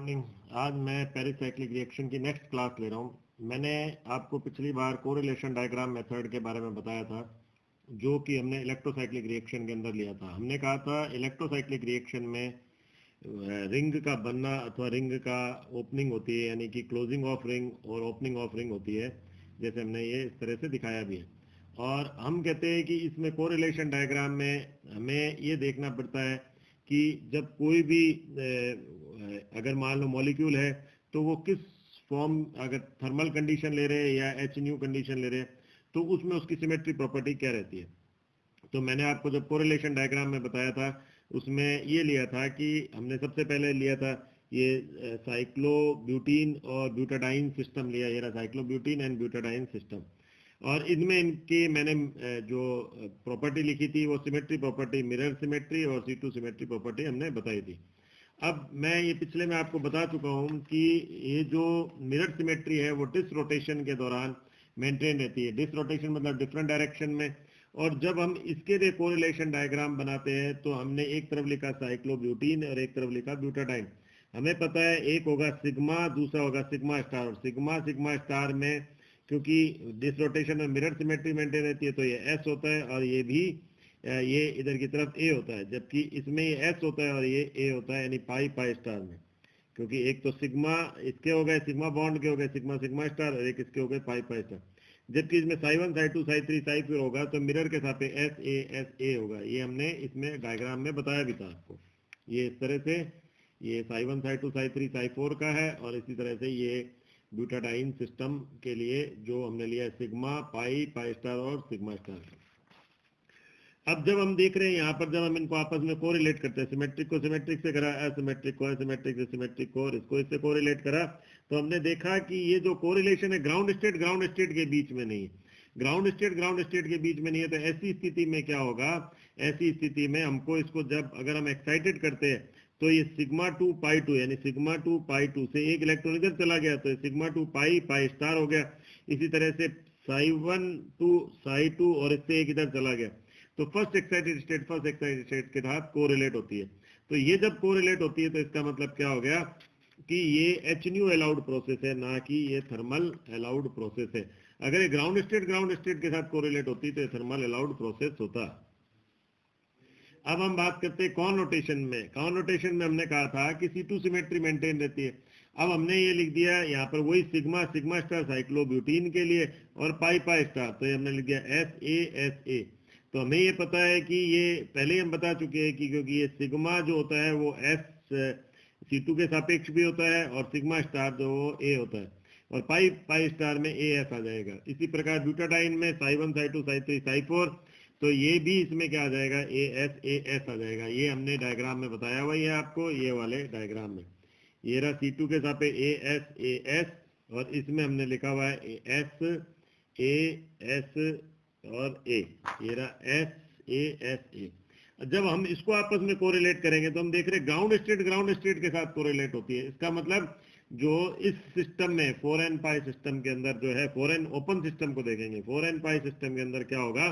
Morning. आज मैं pericyclic reaction की नेक्स्ट क्लास ले रहा हूँ। मैंने आपको पिछली बार कोरिलेशन डायग्राम मेथड के बारे में बताया था, जो कि हमने इलेक्ट्रोसाइक्लिक रिएक्शन के अंदर लिया था। हमने कहा था इलेक्ट्रोसाइक्लिक रिएक्शन में रिंग का बनना अथवा रिंग का ओपनिंग होती है, यानी कि क्लोजिंग ऑफ रिंग और ओपनिंग ऑफ रिंग होती है, जैसे हमने ये इस तरह से दिखाया भी है। और हम कहते हैं कि इसमें कोरिलेशन डायग्राम में हमें ये देखना पड़ता है कि जब कोई भी अगर मान लो मॉलिक्यूल है तो वो किस फॉर्म, अगर थर्मल कंडीशन ले रहे हैं या एच न्यू कंडीशन ले रहे हैं, तो उसमें उसकी सिमेट्री प्रॉपर्टी क्या रहती है। तो मैंने आपको जब कोरिलेशन डायग्राम में बताया था, उसमें ये लिया था कि हमने सबसे पहले लिया था ये साइक्लोब्यूटीन और ब्यूटाडाइन सिस्टम लिया। ये रहा साइक्लोब्यूटीन एंड ब्यूटाडाइन सिस्टम। और इनमें इनकी मैंने जो प्रॉपर्टी लिखी थी वो सिमेट्री प्रॉपर्टी, मिरर सिमेट्री और C2 सिमेट्री प्रॉपर्टी हमने बताई थी। अब मैं ये पिछले में आपको बता चुका हूँ कि ये जो मिरर सिमेट्री है वो डिस रोटेशन के दौरान मेंटेन रहती है। डिस रोटेशन मतलब डिफरेंट डायरेक्शन में। और जब हम इसके लिए कोरिलेशन डायग्राम बनाते हैं तो हमने एक तरफ लिखा साइक्लोब्यूटीन और एक तरफ लिखा ब्यूटाडाइन। हमें पता है एक होगा सिग्मा, दूसरा होगा सिग्मा स्टार। और सिग्मा सिग्मा स्टार में क्योंकि डिस रोटेशन में मिरर सिमेट्री मेंटेन रहती है तो ये एस होता है, और ये भी ये इधर की तरफ ए होता है, जबकि इसमें ये एस होता है और ये ए होता है, यानी पाई पाई स्टार में। क्योंकि एक तो सिग्मा इसके हो गए, सिग्मा बॉन्ड के हो गए सिग्मा सिग्मा स्टार, और एक इसके हो गए पाई पाई स्टार। जबकि इसमें साई 1 साई 2 साई 3 साई 4 होगा तो मिरर के साथ एस ए होगा। ये हमने इसमें डायग्राम में बताया भी था आपको। ये इस तरह से ये साई 1 साई 2 साई 3 साई 4 का है, और इसी तरह से ये ब्यूटाडाइन सिस्टम के लिए जो हमने लिया सिग्मा पाई पाई स्टार और सिग्मा स्टार। अब जब हम देख रहे हैं यहाँ पर, जब हम इनको आपस में कोरिलेट करते हैं, सिमेट्रिक को सिमेट्रिक से करा, एसिमेट्रिक को एसिमेट्रिक से सिमेट्रिक को, और इसको इससे कोरिलेट करा, तो हमने देखा कि ये जो कोरिलेशन है ग्राउंड स्टेट के बीच में नहीं है। ग्राउंड स्टेट के बीच में नहीं है। तो ऐसी स्थिति में क्या होगा, ऐसी स्थिति में हमको इसको जब अगर हम एक्साइटेड करते हैं तो ये सिग्मा 2 पाई 2 यानी सिग्मा 2 पाई 2 से एक इलेक्ट्रॉन इधर चला गया तो सिग्मा 2 पाई पाई स्टार हो गया। इसी तरह से साई 1 टू साई 2 और इससे एक इधर चला गया तो फर्स्ट एक्साइटेड स्टेट के साथ कोरिलेट होती है। तो ये जब कोरिलेट होती है तो इसका मतलब क्या हो गया कि ये एच न्यू अलाउड प्रोसेस है, ना कि ये थर्मल अलाउड प्रोसेस है। अगर ये ग्राउंड स्टेट के साथ कोरिलेट होती तो ये थर्मल अलाउड प्रोसेस होता। अब हम बात करते हैं कॉनोटेशन में। कॉनोटेशन में हमने कहा था कि C2 सिमेट्री मेंटेन रहती है। अब हमने ये लिख दिया यहाँ पर वही सिग्मा सिग्मा स्टार साइक्लोब्यूटीन के लिए और पाई पाई स्टार, तो ये हमने लिख दिया एस ए। तो हमें ये पता है कि ये पहले ही हम बता चुके हैं कि क्योंकि ये सिग्मा जो होता है वो C2 के सापेक्ष भी होता है, और सिग्मा स्टार जो वो ए होता है, और पाई पाई स्टार में ए एस आ जाएगा। इसी प्रकार ब्यूटाडाइन में साई 1 साई 2 साई 3 साई 4, तो ये भी इसमें क्या आ जाएगा, ए एस आ जाएगा। ये हमने डायग्राम में बताया हुआ है आपको, ये वाले डायग्राम में। ये रहा C2 के साथ ए एस, और इसमें हमने लिखा हुआ है ए एस और ए। ये रहा एस ए। जब हम इसको आपस में कोरिलेट करेंगे तो हम देख रहे हैं ग्राउंड स्टेट के साथ कोरिलेट होती है। इसका मतलब जो इस सिस्टम में 4n पाई सिस्टम के अंदर जो है, 4n ओपन सिस्टम को देखेंगे, 4n पाई सिस्टम के अंदर क्या होगा,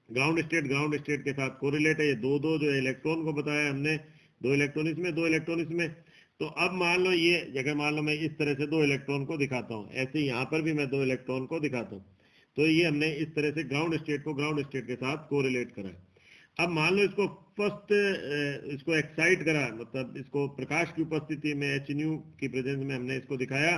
ग्राउंड स्टेट के साथ कोरिलेट है। ये दो दो जो इलेक्ट्रॉन को बताया हमने, 2 इलेक्ट्रॉन इसमें 2 इलेक्ट्रॉन इसमें। तो अब मान लो ये जगह, मान लो मैं इस तरह से 2 इलेक्ट्रॉन को दिखाता हूँ, ऐसे यहाँ पर भी मैं 2 इलेक्ट्रॉन को दिखाता हूँ। तो ये हमने इस तरह से ग्राउंड स्टेट के साथ कोरिलेट करा। अब मान लो इसको फर्स्ट इसको एक्साइट करा, मतलब इसको प्रकाश की उपस्थिति में एच न्यू की प्रेजेंस में हमने इसको दिखाया,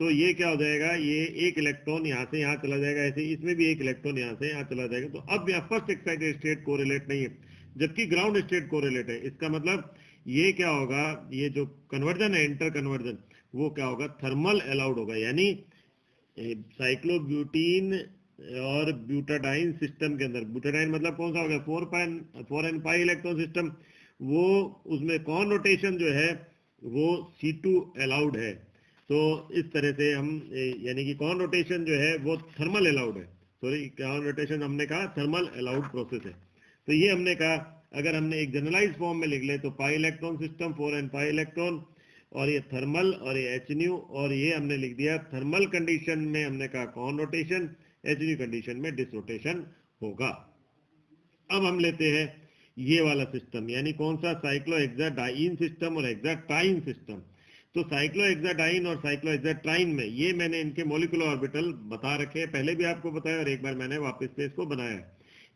तो ये क्या हो जाएगा, ये एक इलेक्ट्रॉन यहाँ से यहाँ चला जाएगा, ऐसे इसमें भी एक इलेक्ट्रॉन यहाँ से यहाँ चला जाएगा। तो अब यहाँ फर्स्ट एक्साइटेड स्टेट कोरिलेट नहीं है, जबकि ग्राउंड स्टेट कोरिलेट है। इसका मतलब ये क्या होगा, ये जो कन्वर्जन है इंटर कन्वर्जन, वो क्या होगा, थर्मल अलाउड होगा। यानी साइक्लोब्यूटीन और ब्यूटाडाइन सिस्टम के अंदर, ब्यूटाडाइन मतलब कौन सा हो गया, 4n पाई इलेक्ट्रॉन सिस्टम, वो उसमें कॉनोटेशन जो है वो C2 अलाउड है। तो इस तरह से हम यानी कि कॉनोटेशन जो है वो थर्मल अलाउड है। सॉरी, कॉनोटेशन हमने कहा थर्मल अलाउड प्रोसेस है। तो ये हमने कहा, अगर हमने एक जनरलाइज फॉर्म में लिख ले तो pi electron system, 4n pi electron, और ये थर्मल और ये एच न्यू, और ये हमने लिख दिया थर्मल कंडीशन में हमने कहा कॉनोटेशन, एच न्यू कंडीशन में डिसरोटेशन होगा। अब हम लेते हैं ये वाला सिस्टम, यानी कौन सा, साइक्लो हेक्साडाइन सिस्टम और हेक्साटाइन सिस्टम। तो साइक्लोहेक्साडाइन और साइक्लोहेक्साट्राइन में ये मैंने इनके मॉलिक्यूलर ऑर्बिटल बता रखे हैं, पहले भी आपको बताया और एक बार मैंने वापस से इसको बनाया।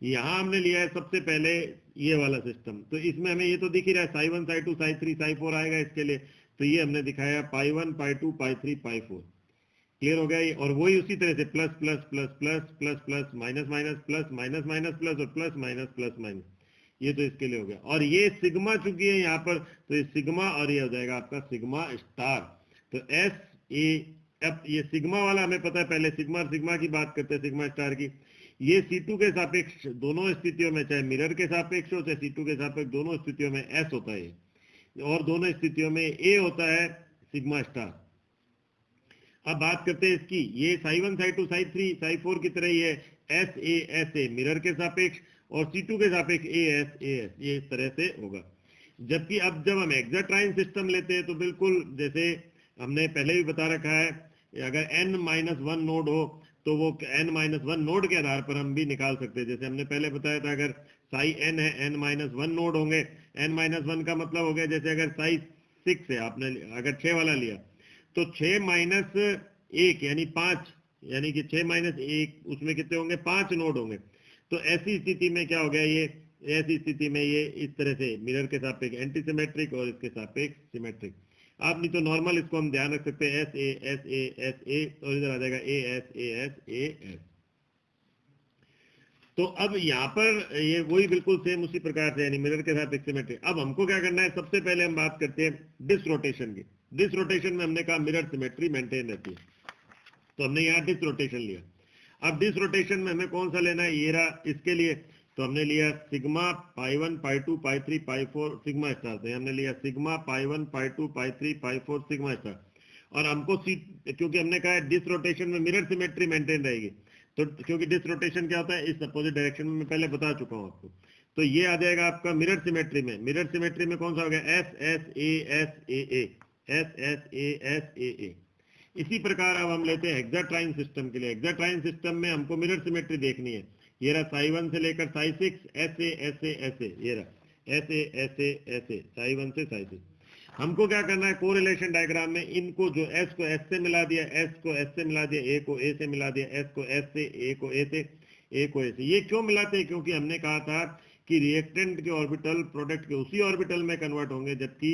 यहाँ हमने लिया है सबसे पहले ये वाला सिस्टम, तो इसमें हमें ये तो दिख ही रहा है psi1 psi2 psi3 psi4 आएगा इसके लिए, तो ये हमने दिखाया pi1 pi2 pi3 pi4। Clear हो गया ये। और वही उसी तरह से plus plus plus plus plus plus minus minus plus minus minus plus और प्लस माइनस प्लस माइनस, ये तो इसके लिए हो गया। और ये सिग्मा चूंकि है यहाँ पर, तो ये सिग्मा और ये हो जाएगा आपका सिग्मा स्टार। तो एस ए, अब ये सिग्मा वाला हमें पता है, पहले सिग्मा और सिग्मा की बात करते हैं, सिग्मा स्टार की। ये C2 के सापेक्ष दोनों स्थितियों में, चाहे मिरर के सापेक्ष हो चाहे C2 के सापेक्ष, दोनों स्थितियों में S होता है, और दोनों स्थितियों में A होता है सिग्मा स्टार। अब बात करते हैं इसकी, ये psi1 psi2 psi3 psi4 की तरह ही है, एस ए मिरर के सापेक्ष और C2 के सापेक्ष एस, ये इस तरह से होगा। जबकि अब जब हम हेक्साट्राइन सिस्टम लेते हैं तो बिल्कुल जैसे हमने पहले भी बता रखा है, अगर n-1 नोड हो तो वो n-1 नोड के आधार पर हम भी निकाल सकते हैं। जैसे हमने पहले बताया था, अगर psi n है, n-1 नोड होंगे, n-1 का मतलब हो गया, जैसे अगर psi 6 है, आपने अगर 6 वाला लिया तो 6 माइनस 1 यानी 5, यानी कि 6 माइनस 1 उसमें कितने होंगे, 5 नोड होंगे। तो ऐसी स्थिति में क्या हो गया, ये ऐसी स्थिति में ये इस तरह से मिरर के सापेक्ष एंटी सिमेट्रिक और इसके सापेक्ष सिमेट्रिक। आप नहीं तो नॉर्मल इसको हम ध्यान रख सकते हैं, एस ए और इधर आ जाएगा ए एस। तो अब यहाँ पर ये वही बिल्कुल सेम उसी प्रकार से, यानी मिरर के साथ सिमेट्रिक। अब हमको क्या करना है, सबसे पहले हम बात करते हैं डिसरोटेशन की। डिसरोटेशन में हमने कहा मिरर सिमेट्री मेंटेन रहती है, तो हमने यहाँ डिसरोटेशन लिया। अब डिसरोटेशन में हमें कौन सा लेना है, ये रहा। इसके लिए तो हमने लिया sigma pi1 pi2 pi3 pi4 sigma star, तो हमने लिया sigma pi1 pi2 pi3 pi4 sigma star. और हमको क्योंकि हमने कहा है डिसरोटेशन में मिरर सिमेट्री मेंटेन रहेगी, तो क्योंकि डिसरोटेशन क्या होता है, इस अपोजिट डायरेक्शन में मैं पहले बता चुका हूँ आपको। तो ये आ जाएगा आपका मिरर सिमेट्री में। मिरर सिमेट्री में कौन सा हो गया, एस एस ए ए। इसी प्रकार अब हम लेते हैं हेक्साट्राइन सिस्टम के लिए। हेक्साट्राइन सिस्टम में हमको मिरर सिमेट्री देखनी है। ये रहा psi1 से लेकर psi6 ऐसे, ये रहा ऐसे psi1 से psi6। हमको क्या करना है, कोरिलेशन डायग्राम में इनको जो s को s से मिला दिया, s को s से मिला दिया, a को a से मिला दिया, s को s से, a को a से, a को a से। ये क्यों मिलाते हैं, क्योंकि हमने कहा था कि रिएक्टेंट के ऑर्बिटल प्रोडक्ट के उसी ऑर्बिटल में कन्वर्ट होंगे जबकि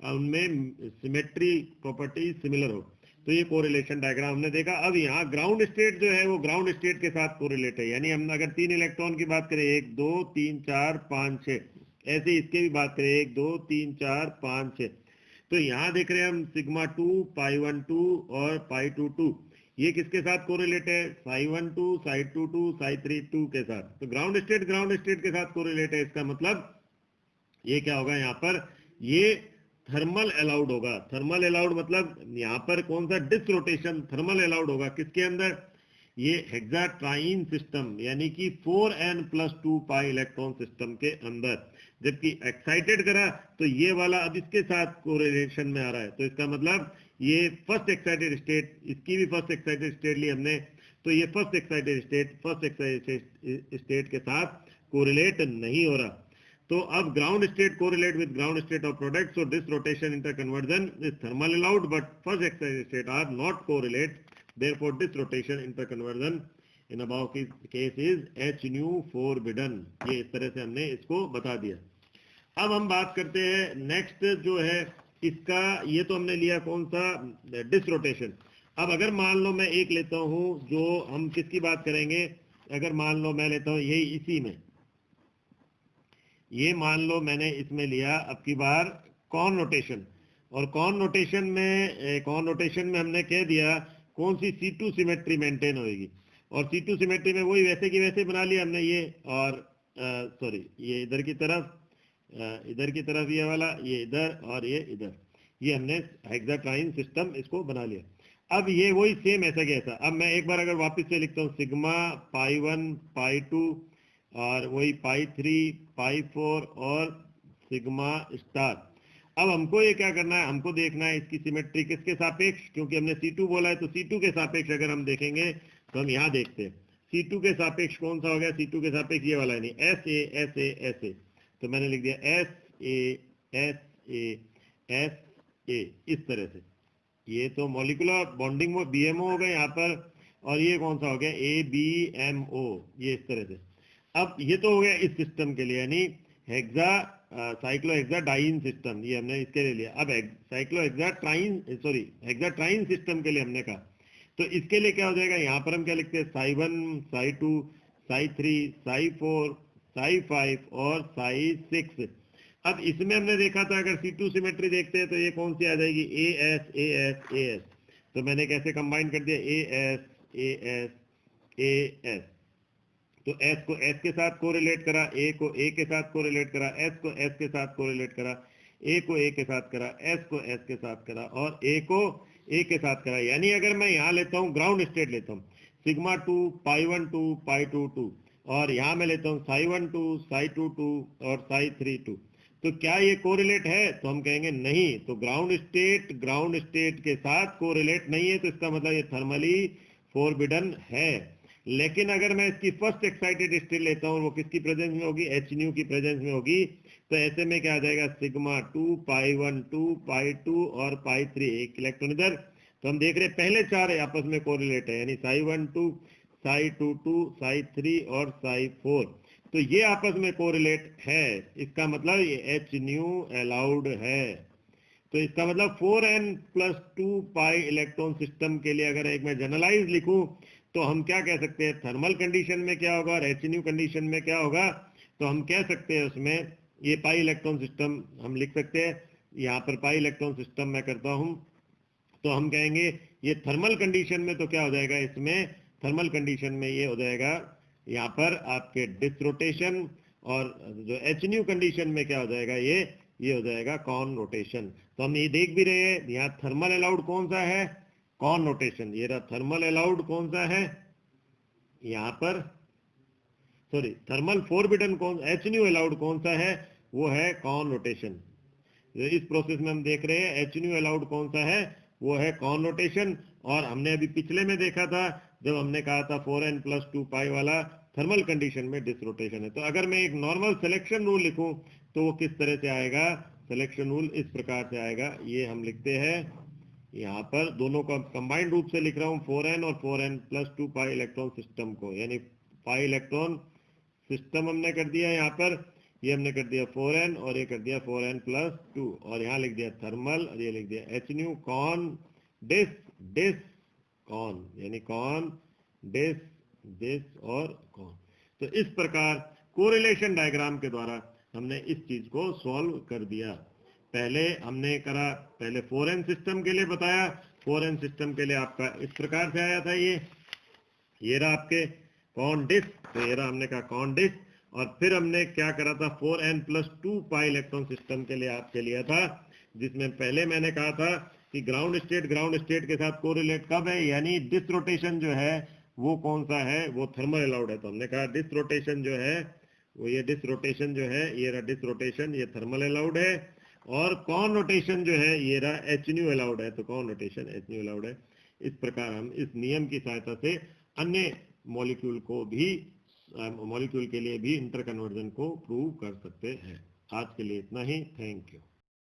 उनमें सिमेट्री प्रॉपर्टी सिमिलर हो। तो ये कोरिलेशन डायग्राम हमने देखा। अब यहाँ ग्राउंड स्टेट जो है वो ग्राउंड स्टेट के साथ कोरिलेट है, यानी हम अगर 3 इलेक्ट्रॉन की बात करें, 1 2 3 4 5 6, ऐसे इसके भी बात करें 1 2 3 4 5 6, तो यहाँ देख रहे हैं हम सिग्मा 2 pi1 2 और pi2 2, ये किसके साथ कोरिलेट है, psi1 2 psi2 2 psi3 2 के साथ। तो ग्राउंड स्टेट के साथ कोरिलेट है। इसका मतलब ये क्या होगा, यहाँ पर ये थर्मल अलाउड होगा। थर्मल अलाउड मतलब यहाँ पर कौन सा, डिसरोटेशन थर्मल अलाउड होगा किसके अंदर, ये हेक्साट्राइन सिस्टम यानी कि 4n+2 पाई इलेक्ट्रॉन सिस्टम के अंदर। जबकि एक्साइटेड करा तो ये वाला अब इसके साथ कोरिलेशन में आ रहा है। तो इसका मतलब ये फर्स्ट एक्साइटेड स्टेट, इसकी भी फर्स्ट एक्साइटेड स्टेट ली हमने, तो ये फर्स्ट एक्साइटेड स्टेट के साथ कोरिलेट नहीं हो रहा। तो अब ground state correlate with ground state of product, so this rotation interconversion is thermal allowed but first excited state are not correlate, therefore this rotation interconversion in above case is h nu forbidden। ये इस तरह से हमने इसको बता दिया। अब हम बात करते हैं नेक्स्ट जो है इसका, ये तो हमने लिया कौन सा, डिसरोटेशन। अब अगर मान लो मैं एक लेता हूं, जो हम किसकी बात करेंगे, अगर मान लो मैं लेता हूं यही इसी में, ये मान लो मैंने इसमें लिया अब की बार कॉर्न रोटेशन, और कॉर्न रोटेशन में हमने कह दिया कौन सी C2 सिमेट्री मेंटेन होगी। और C2 सिमेट्री में वही वैसे की वैसे बना लिया हमने ये, और सॉरी ये इधर की तरफ ये वाला, ये इधर और ये इधर, ये हमने हेक्साट्राइन सिस्टम इसको बना लिया। अब ये वही सेम ऐसा कैसा, अब मैं एक बार अगर वापस से लिखता हूँ सिग्मा pi1 pi2 और वही pi3 pi4 और सिग्मा स्टार। अब हमको ये क्या करना है, हमको देखना है इसकी सिमेट्री किसके सापेक्ष, क्योंकि हमने C2 बोला है, तो C2 के सापेक्ष अगर हम देखेंगे तो हम यहाँ देखते हैं C2 के सापेक्ष कौन सा हो गया, C2 के सापेक्ष ये वाला नहीं, ऐसे, तो मैंने लिख दिया ऐसे ए, इस तरह से। ये तो मॉलिक्यूलर बॉन्डिंग वो BMO हो गए यहाँ पर, और ये कौन सा हो गया ABMO, ये इस तरह से। अब ये तो हो गया इस सिस्टम के लिए, यानी हेक्सा साइक्लोहेक्साडाइन सिस्टम, ये हमने इसके लिए लिया। अब हेक्साट्राइन सिस्टम के लिए हमने कहा, तो इसके लिए क्या हो जाएगा, यहाँ पर हम क्या लिखते हैं साई 1, साई 2, साई 3, साई 4, साई 5 और साई 6। अब इसमें हमने देखा था अगर C2 सिमेट्री देखते हैं तो ये कौन सी आ जाएगी AS AS AS, तो मैंने कैसे कंबाइन कर दिया AS AS AS, तो S को S के साथ कोरिलेट करा, A को A के साथ कोरिलेट करा, S को S के साथ कोरिलेट करा, A को A के साथ करा, S को S के साथ करा और A को A के साथ करा। यानी अगर मैं यहाँ लेता हूँ ग्राउंड स्टेट लेता हूँ सिग्मा 2 पाई 1 2 पाई 2 2, और यहाँ मैं लेता हूँ साई 1 2 साई 2 2 और साई 3 2, तो क्या ये कोरिलेट है, तो हम कहेंगे नहीं। तो ग्राउंड स्टेट के साथ कोरिलेट नहीं है, तो इसका मतलब ये थर्मली फोरबिडन है। लेकिन अगर मैं इसकी फर्स्ट एक्साइटेड स्टेट लेता हूँ, वो किसकी प्रेजेंस में होगी, HNU की प्रेजेंस में होगी, तो ऐसे में क्या आ जाएगा सिग्मा 2 पाई 1 2 पाई 2 और पाई 3, एक इलेक्ट्रॉन इधर। तो हम देख रहे हैं पहले चार आपस में कोरिलेट है, यानी साई 1 2 साई 2 2 साई 3 और साई 4, तो ये आपस में कोरिलेट है। इसका मतलब ये HNU अलाउड है। तो इसका मतलब 4n+2 पाई इलेक्ट्रॉन सिस्टम के लिए अगर एक मैं जनरलाइज लिखूं तो हम क्या कह सकते हैं, थर्मल कंडीशन में क्या होगा और HNU कंडीशन में क्या होगा, तो हम कह सकते हैं उसमें ये पाई इलेक्ट्रॉन सिस्टम हम लिख सकते हैं। यहाँ पर पाई इलेक्ट्रॉन सिस्टम मैं करता हूँ, तो हम कहेंगे ये थर्मल कंडीशन में तो क्या हो जाएगा, इसमें थर्मल कंडीशन में ये हो जाएगा यहाँ पर आपके डिसरोटेशन, और जो HNU कंडीशन में क्या हो जाएगा, ये हो जाएगा कॉन रोटेशन। तो हम ये देख भी रहे हैं यहाँ थर्मल अलाउड कौन सा है, कॉन रोटेशन। ये रहा थर्मल अलाउड कौन सा है यहाँ पर, सॉरी थर्मल फोरबिडन कौन, HNU अलाउड कौन सा है, वो है कॉन रोटेशन। इस प्रोसेस में हम देख रहे हैं HNU अलाउड कौन सा है, वो है कॉन रोटेशन। और हमने अभी पिछले में देखा था जब हमने कहा था 4n+2 पाई वाला थर्मल कंडीशन में डिसरोटेशन है। तो अगर मैं एक नॉर्मल सिलेक्शन रूल लिखूं तो वो किस तरह से आएगा, सिलेक्शन रूल इस प्रकार से आएगा, ये हम लिखते हैं यहाँ पर दोनों का कंबाइंड रूप से लिख रहा हूँ 4n और 4n+2 पाई इलेक्ट्रॉन सिस्टम को, यानी पाई इलेक्ट्रॉन सिस्टम हमने कर दिया यहाँ पर, ये हमने कर दिया 4n और ये कर दिया 4n+2, और यहाँ लिख दिया थर्मल और ये लिख दिया HNU कॉन डिस कॉन, यानी कॉन डिस और कॉन। तो इस प्रकार कोरिलेशन डायग्राम के द्वारा हमने इस चीज को सॉल्व कर दिया। पहले हमने करा, पहले 4n सिस्टम के लिए बताया, 4n सिस्टम के लिए आपका इस प्रकार से आया था, ये रहा आपके कॉन डिस, तो ये रहा हमने कहा कॉन डिस। और फिर हमने क्या करा था 4n+2 पाई इलेक्ट्रॉन सिस्टम के लिए आपके लिया था, जिसमें पहले मैंने कहा था कि ग्राउंड स्टेट के साथ कोरिलेट कब है, यानी डिसरोटेशन जो है वो कौन सा है, वो थर्मल अलाउड है। तो हमने कहा डिसरोटेशन जो है वो, ये डिसरोटेशन जो है ये रहा डिसरोटेशन, ये थर्मल अलाउड है। और कॉन रोटेशन जो है ये रहा HNU अलाउड है, तो कॉन रोटेशन HNU अलाउड है। इस प्रकार हम इस नियम की सहायता से अन्य मॉलिक्यूल के लिए भी इंटर कन्वर्जन को प्रूव कर सकते हैं। आज के लिए इतना ही, थैंक यू।